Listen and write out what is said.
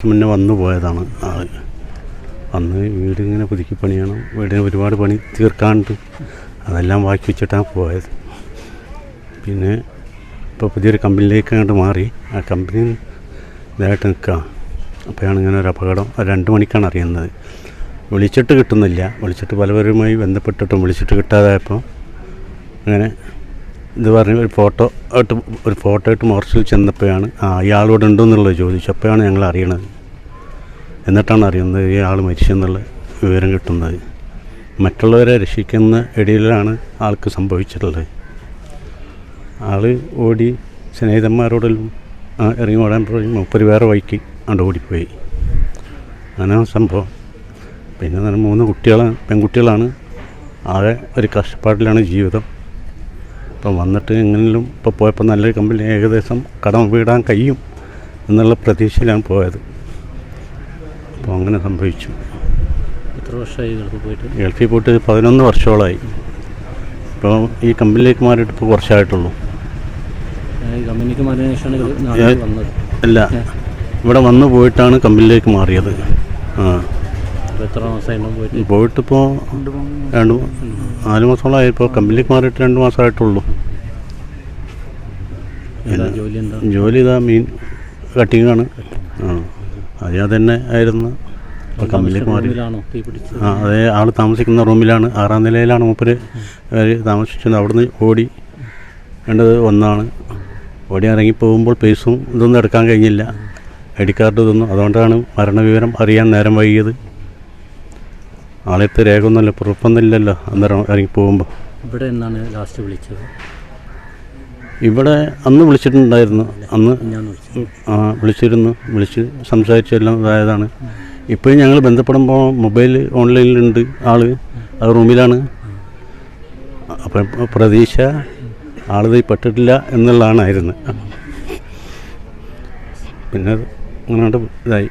മുന്നേ വന്നു പോയതാണ് ആൾ. അന്ന് വീടിങ്ങനെ പുതുക്കി പണിയണം, വീടിന് ഒരുപാട് പണി തീർക്കാനുണ്ട്, അതെല്ലാം ബാക്കി വെച്ചിട്ടാണ് പോയത്. പിന്നെ ഇപ്പോൾ പുതിയൊരു കമ്പനിയിലേക്ക് അങ്ങോട്ട് മാറി, ആ കമ്പനി ഇതായിട്ട് നിൽക്കുക. അപ്പോഴാണ് ഇങ്ങനെ ഒരു അപകടം 2 മണിക്കാണ് അറിയുന്നത്. വിളിച്ചിട്ട് കിട്ടുന്നില്ല, വിളിച്ചിട്ട് പലവരുമായി ബന്ധപ്പെട്ടിട്ടും വിളിച്ചിട്ട് കിട്ടാതായപ്പോൾ അങ്ങനെ ഇത് പറഞ്ഞ് ഒരു ഫോട്ടോ ഇട്ട് മോർച്ചിൽ ചെന്നപ്പോഴാണ് ഇയാളോട് ഉണ്ടെന്നുള്ളത് ചോദിച്ചു. അപ്പോഴാണ് ഞങ്ങൾ അറിയണത്. എന്നിട്ടാണ് അറിയുന്നത് ഈ ആൾ മരിച്ചെന്നുള്ള വിവരം കിട്ടുന്നത്. മറ്റുള്ളവരെ രക്ഷിക്കുന്ന ഇടയിലാണ് ആൾക്ക് സംഭവിച്ചിട്ടുള്ളത്. ആൾ ഓടി സ്നേഹിതന്മാരോടെല്ലാം ഇറങ്ങി ഓടാൻ പോയി, മുപ്പര് വേറെ വഴിക്ക് അവിടെ ഓടിപ്പോയി. അങ്ങനെയാണ് സംഭവം. പിന്നെ 3 പെൺകുട്ടികളാണ്. ആകെ ഒരു കഷ്ടപ്പാടിലാണ് ജീവിതം. ഇപ്പം വന്നിട്ട് എങ്ങനെയും ഇപ്പോൾ പോയപ്പോൾ നല്ലൊരു കമ്പനി ഏകദേശം കടം വീടാൻ കഴിയും എന്നുള്ള പ്രതീക്ഷയിലാണ് പോയത്. അപ്പോൾ അങ്ങനെ സംഭവിച്ചു. എത്ര വർഷമായി ഗൾഫിൽ പോയിട്ട് 11 വർഷത്തോളമായി. ഇപ്പോൾ ഈ കമ്പനിയിലേക്ക് മാറിയിട്ട് ഇപ്പോൾ കുറച്ചായിട്ടുള്ളൂ. അല്ല, ഇവിടെ വന്ന് പോയിട്ടാണ് കമ്പനിയിലേക്ക് മാറിയത്. എത്ര മാസമായിട്ടും പോയിട്ടിപ്പോൾ 4 മാസത്തോളമായി. ഇപ്പോൾ കമ്പനിയിലേക്ക് മാറിയിട്ട് 2 മാസമായിട്ടുള്ളൂ. ജോലി ഇതാ മീൻ കട്ടിങ്ങാണ്. അത് തന്നെ ആയിരുന്നു. ഇപ്പോൾ കമ്പനിയിലേക്ക് മാറി. അതേ ആൾ താമസിക്കുന്ന റൂമിലാണ്, 6ാം നിലയിലാണ് മൂപ്പര് താമസിച്ചത്. അവിടുന്ന് ഓടി വേണ്ടത് ഒന്നാണ്. ഓടി ഇറങ്ങി പോകുമ്പോൾ പേഴ്സും ഇതൊന്നും എടുക്കാൻ കഴിഞ്ഞില്ല, ഐ ഡി കാർഡ് ഇതൊന്നും. അതുകൊണ്ടാണ് മരണവിവരം അറിയാൻ നേരം വൈകിയത്. ആളെടുത്ത് രേഖയൊന്നുമില്ല, പുറപ്പൊന്നുമില്ലല്ലോ അന്നേരം ഇറങ്ങി പോകുമ്പോൾ. ഇവിടെ എന്നാണ് ലാസ്റ്റ് വിളിച്ചത്? ഇവിടെ അന്ന് വിളിച്ചിട്ടുണ്ടായിരുന്നു. അന്ന് വിളിച്ച് സംസാരിച്ചെല്ലാം ഇതായതാണ്. ഇപ്പോഴും ഞങ്ങൾ ബന്ധപ്പെടുമ്പോൾ മൊബൈൽ ഓൺലൈനിലുണ്ട്, ആൾ അത് റൂമിലാണ്. അപ്പം പ്രതീക്ഷ ആളിത് പെട്ടിട്ടില്ല എന്നുള്ളതാണായിരുന്നു. പിന്നെ അങ്ങനെ ഇതായി.